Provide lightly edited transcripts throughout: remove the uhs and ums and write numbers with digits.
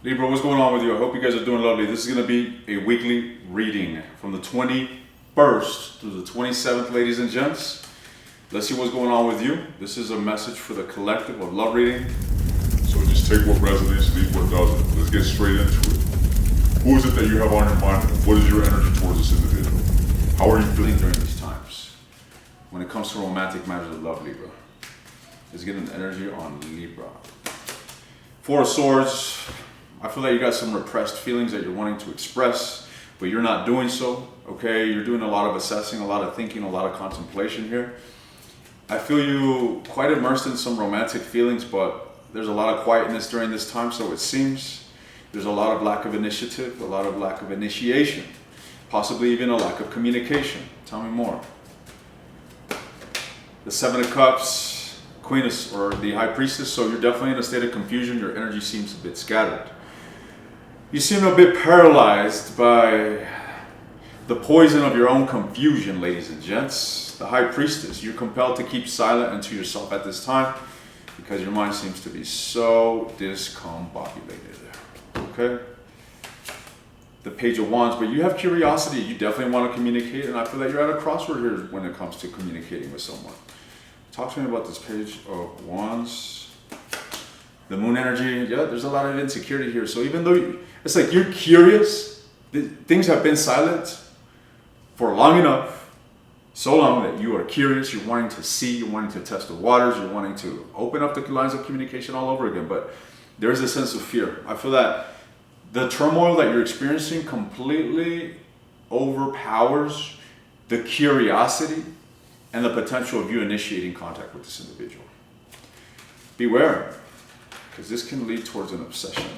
Libra, what's going on with you? I hope you guys are doing lovely. This is going to be a weekly reading from the 21st through the 27th, ladies and gents. Let's see what's going on with you. This is a message for the collective of love reading. So just take what resonates, leave what doesn't. Let's get straight into it. Who is it that you have on your mind? What is your energy towards this individual? How are you feeling During these times, when it comes to romantic matters of love, Libra, let's get an energy on Libra. Four of Swords. I feel that you got some repressed feelings that you're wanting to express, but you're not doing so, okay? You're doing a lot of assessing, a lot of thinking, a lot of contemplation here. I feel you quite immersed in some romantic feelings, but there's a lot of quietness during this time, so it seems. There's a lot of lack of initiative, a lot of lack of initiation, possibly even a lack of communication. Tell me more. The Seven of Cups, Queen of, or the High Priestess, so you're definitely in a state of confusion. Your energy seems a bit scattered. You seem a bit paralyzed by the poison of your own confusion, ladies and gents. The High Priestess, you're compelled to keep silent and to yourself at this time because your mind seems to be so discombobulated, okay? The Page of Wands, but you have curiosity. You definitely want to communicate, and I feel that you're at a crossroad here when it comes to communicating with someone. Talk to me about this Page of Wands. The Moon energy, yeah, there's a lot of insecurity here. So even though it's like you're curious, things have been silent for long enough, so long that you are curious, you're wanting to see, you're wanting to test the waters, you're wanting to open up the lines of communication all over again. But there is a sense of fear. I feel that the turmoil that you're experiencing completely overpowers the curiosity and the potential of you initiating contact with this individual. Beware, because this can lead towards an obsession.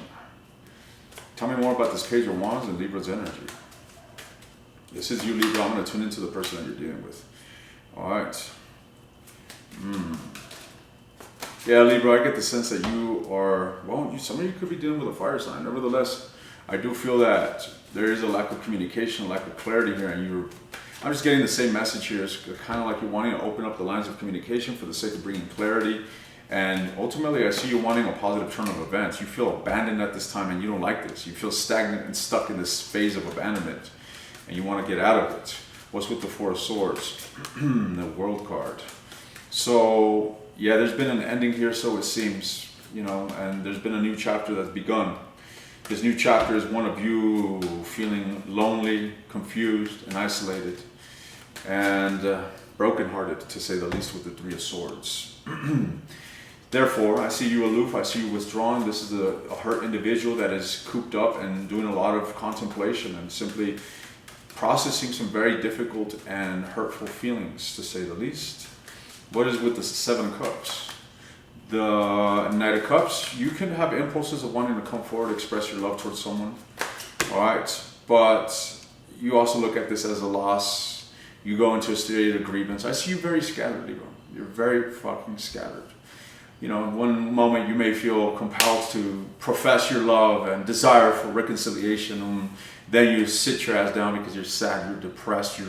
Tell me more about this Page of Wands and Libra's energy. This is you, Libra. I'm going to tune into the person that you're dealing with. All right. Yeah, Libra, I get the sense that you are, well, some of you could be dealing with a fire sign. Nevertheless, I do feel that there is a lack of communication, lack of clarity here, and I'm just getting the same message here. It's kind of like you're wanting to open up the lines of communication for the sake of bringing clarity. And ultimately, I see you wanting a positive turn of events. You feel abandoned at this time, and you don't like this. You feel stagnant and stuck in this phase of abandonment, and you want to get out of it. What's with the Four of Swords? The World card. So, yeah, there's been an ending here, so it seems, and there's been a new chapter that's begun. This new chapter is one of you feeling lonely, confused, and isolated, and brokenhearted, to say the least, with the Three of Swords. Therefore, I see you aloof, I see you withdrawn. This is a hurt individual that is cooped up and doing a lot of contemplation and simply processing some very difficult and hurtful feelings, to say the least. What is with the Seven of Cups? The Knight of Cups, you can have impulses of wanting to come forward, express your love towards someone. All right, but you also look at this as a loss. You go into a state of grievance. I see you very scattered, Libra. You're very fucking scattered. In one moment you may feel compelled to profess your love and desire for reconciliation, and then you sit your ass down because you're sad, you're depressed, you're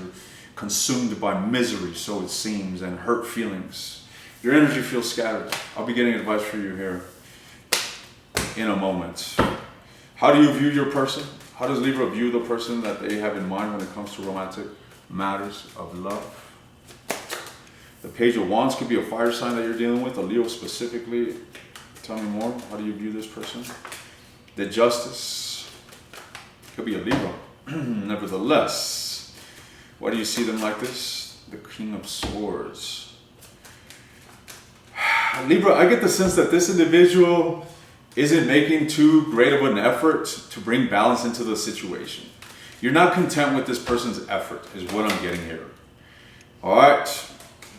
consumed by misery, so it seems, and hurt feelings. Your energy feels scattered. I'll be getting advice for you here in a moment. How do you view your person? How does Libra view the person that they have in mind when it comes to romantic matters of love? The Page of Wands could be a fire sign that you're dealing with, a Leo specifically. Tell me more. How do you view this person? The Justice could be a Libra. Nevertheless, why do you see them like this? The King of Swords. Libra, I get the sense that this individual isn't making too great of an effort to bring balance into the situation. You're not content with this person's effort, is what I'm getting here. All right.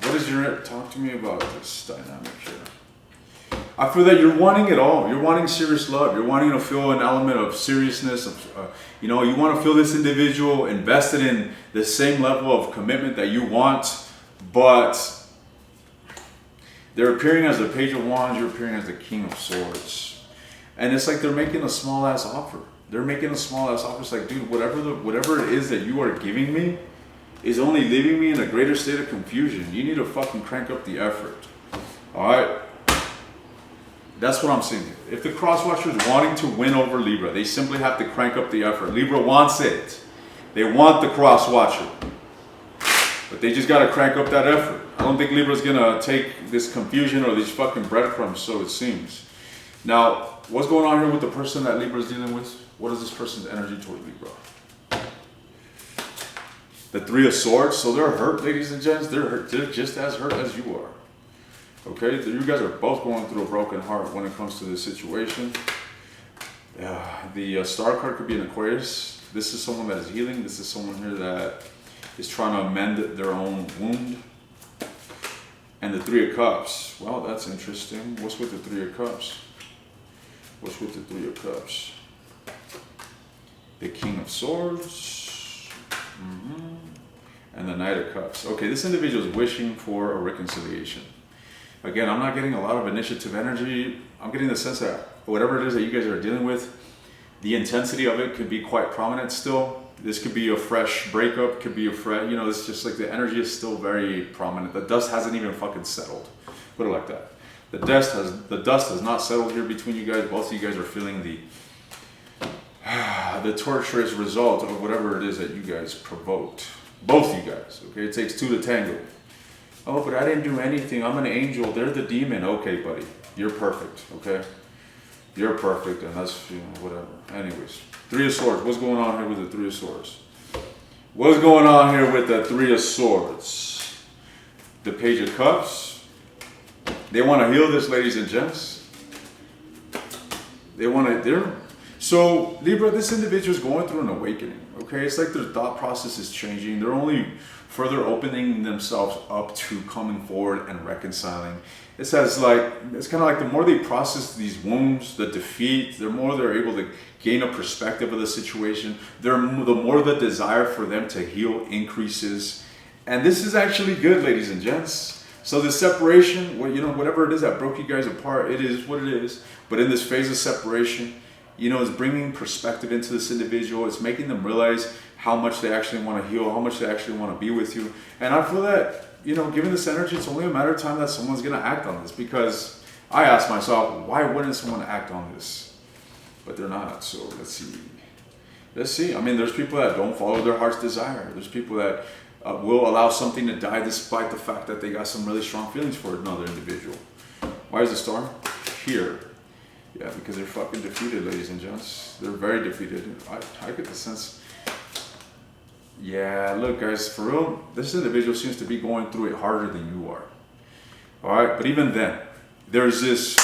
What is talk to me about this dynamic here? I feel that you're wanting it all. You're wanting serious love. You're wanting to feel an element of seriousness. You want to feel this individual invested in the same level of commitment that you want, but they're appearing as the Page of Wands. You're appearing as the King of Swords, and it's like they're making a small ass offer. They're making a small ass offer. It's like, dude, whatever it is that you are giving me is only leaving me in a greater state of confusion. You need to fucking crank up the effort. All right. That's what I'm seeing. If the cross watcher is wanting to win over Libra, they simply have to crank up the effort. Libra wants it. They want the cross watcher. But they just got to crank up that effort. I don't think Libra's going to take this confusion or these fucking breadcrumbs, so it seems. Now, what's going on here with the person that Libra's dealing with? What is this person's energy toward Libra? The Three of Swords. So they're hurt, ladies and gents. They're hurt. They're just as hurt as you are. Okay, you guys are both going through a broken heart when it comes to this situation. The Star card could be an Aquarius. This is someone that is healing. This is someone here that is trying to mend their own wound. And the Three of Cups. Well, that's interesting. What's with the Three of Cups? What's with the Three of Cups? The King of Swords. And the Knight of Cups. Okay, this individual is wishing for a reconciliation. Again, I'm not getting a lot of initiative energy. I'm getting the sense that whatever it is that you guys are dealing with, the intensity of it could be quite prominent still. This could be a fresh breakup, could be a fresh, it's just like the energy is still very prominent. The dust hasn't even fucking settled. Put it like that. The dust has not settled here between you guys. Both of you guys are feeling the torturous result of whatever it is that you guys provoked. Both you guys, okay? It takes two to tango. Oh, but I didn't do anything. I'm an angel. They're the demon. Okay, buddy. You're perfect, okay? You're perfect, and that's, whatever. Anyways, Three of Swords. What's going on here with the Three of Swords? What's going on here with the Three of Swords? The Page of Cups. They want to heal this, ladies and gents. So, Libra, this individual is going through an awakening, okay? It's like their thought process is changing. They're only further opening themselves up to coming forward and reconciling. It's kind of like the more they process these wounds, the defeat, the more they're able to gain a perspective of the situation. The more the desire for them to heal increases. And this is actually good, ladies and gents. So the separation, whatever it is that broke you guys apart, it is what it is. But in this phase of separation, it's bringing perspective into this individual. It's making them realize how much they actually want to heal, how much they actually want to be with you. And I feel that, given this energy, it's only a matter of time that someone's going to act on this, because I ask myself, why wouldn't someone act on this? But they're not. So let's see. I mean, there's people that don't follow their heart's desire. There's people that will allow something to die despite the fact that they got some really strong feelings for another individual. Why is the Star here? Yeah, because they're fucking defeated, ladies and gents. They're very defeated. I get the sense. Yeah, look, guys, for real, this individual seems to be going through it harder than you are. All right, but even then, there's this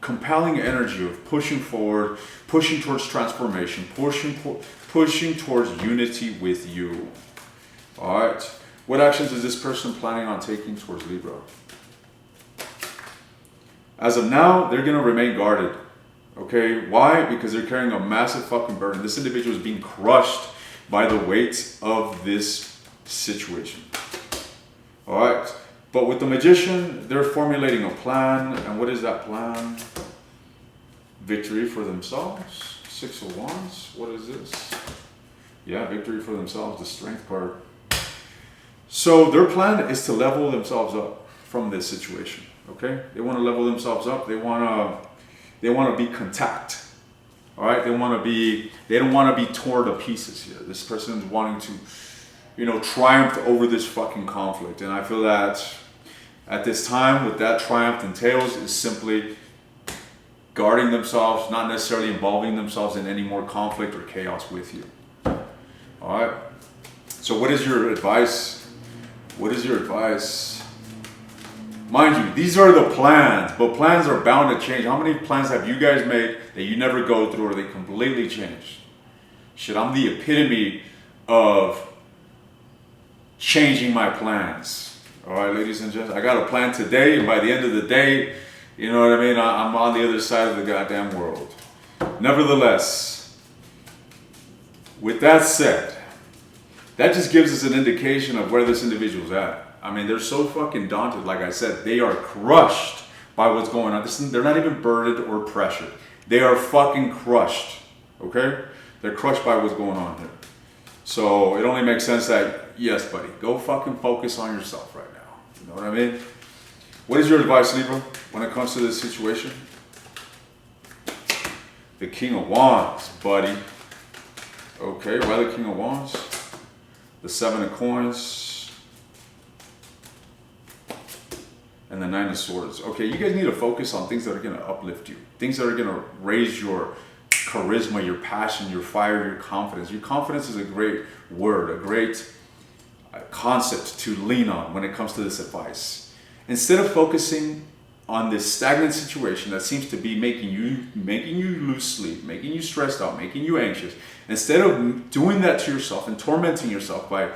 compelling energy of pushing forward, pushing towards transformation, pushing towards unity with you. All right, what actions is this person planning on taking towards Libra? As of now, they're going to remain guarded. Okay, why? Because they're carrying a massive fucking burden. This individual is being crushed by the weight of this situation. All right, but with the Magician, they're formulating a plan. And what is that plan? Victory for themselves. Six of Wands. What is this? Yeah, victory for themselves, the Strength card. So their plan is to level themselves up from this situation. Okay, they want to level themselves up. They want to be contact. All right, they don't want to be torn to pieces here. This person is wanting to, triumph over this fucking conflict. And I feel that at this time, what that triumph entails is simply guarding themselves, not necessarily involving themselves in any more conflict or chaos with you. All right. So what is your advice? What is your advice? Mind you, these are the plans, but plans are bound to change. How many plans have you guys made that you never go through, or they completely changed? Shit, I'm the epitome of changing my plans. All right, ladies and gentlemen, I got a plan today, and by the end of the day, you know what I mean? I'm on the other side of the goddamn world. Nevertheless, with that said, that just gives us an indication of where this individual's at. I mean, they're so fucking daunted. Like I said, they are crushed by what's going on. They're not even burdened or pressured. They are fucking crushed. Okay? They're crushed by what's going on here. So it only makes sense that, yes, buddy, go fucking focus on yourself right now. You know what I mean? What is your advice, Libra, when it comes to this situation? the King of Wands, buddy. Okay, why the King of Wands? The Seven of Coins. And the Nine of Swords. Okay, you guys need to focus on things that are going to uplift you. Things that are going to raise your charisma, your passion, your fire, your confidence. Your confidence is a great word, a great concept to lean on when it comes to this advice. Instead of focusing on this stagnant situation that seems to be making you lose sleep, making you stressed out, making you anxious, instead of doing that to yourself and tormenting yourself by,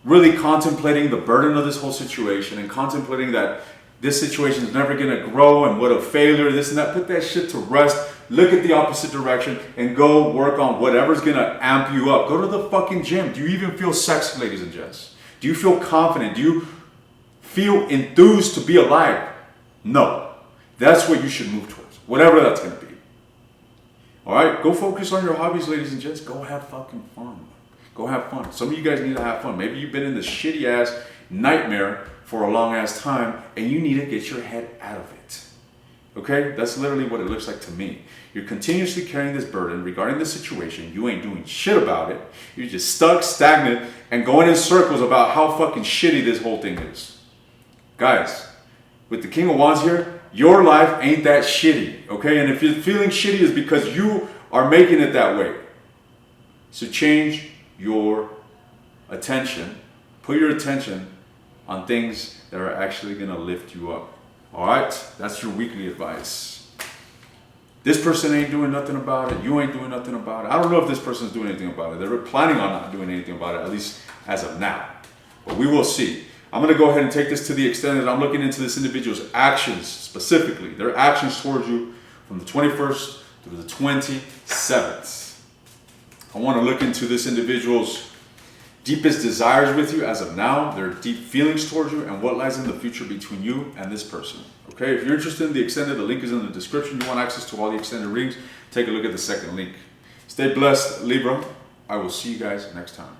really contemplating the burden of this whole situation and contemplating that this situation is never going to grow and what a failure, this and that, put that shit to rest. Look at the opposite direction and go work on whatever's going to amp you up. Go to the fucking gym. Do you even feel sexy, ladies and gents? Do you feel confident? Do you feel enthused to be alive? No. That's what you should move towards. Whatever that's going to be. All right? Go focus on your hobbies, ladies and gents. Go have fucking fun. Go have fun. Some of you guys need to have fun. Maybe you've been in this shitty ass nightmare for a long ass time and you need to get your head out of it. Okay? That's literally what it looks like to me. You're continuously carrying this burden regarding the situation. You ain't doing shit about it. You're just stuck, stagnant, and going in circles about how fucking shitty this whole thing is. Guys, with the King of Wands here, your life ain't that shitty. Okay? And if you're feeling shitty, it's because you are making it that way. So change your attention. Put your attention on things that are actually going to lift you up. All right? That's your weekly advice. This person ain't doing nothing about it. You ain't doing nothing about it. I don't know if this person's doing anything about it. They're planning on not doing anything about it, at least as of now. But we will see. I'm going to go ahead and take this to the extent that I'm looking into this individual's actions specifically. Their actions towards you from the 21st through the 27th. I want to look into this individual's deepest desires with you as of now, their deep feelings towards you, and what lies in the future between you and this person. Okay, if you're interested in the extended, the link is in the description. You want access to all the extended readings, take a look at the second link. Stay blessed, Libra. I will see you guys next time.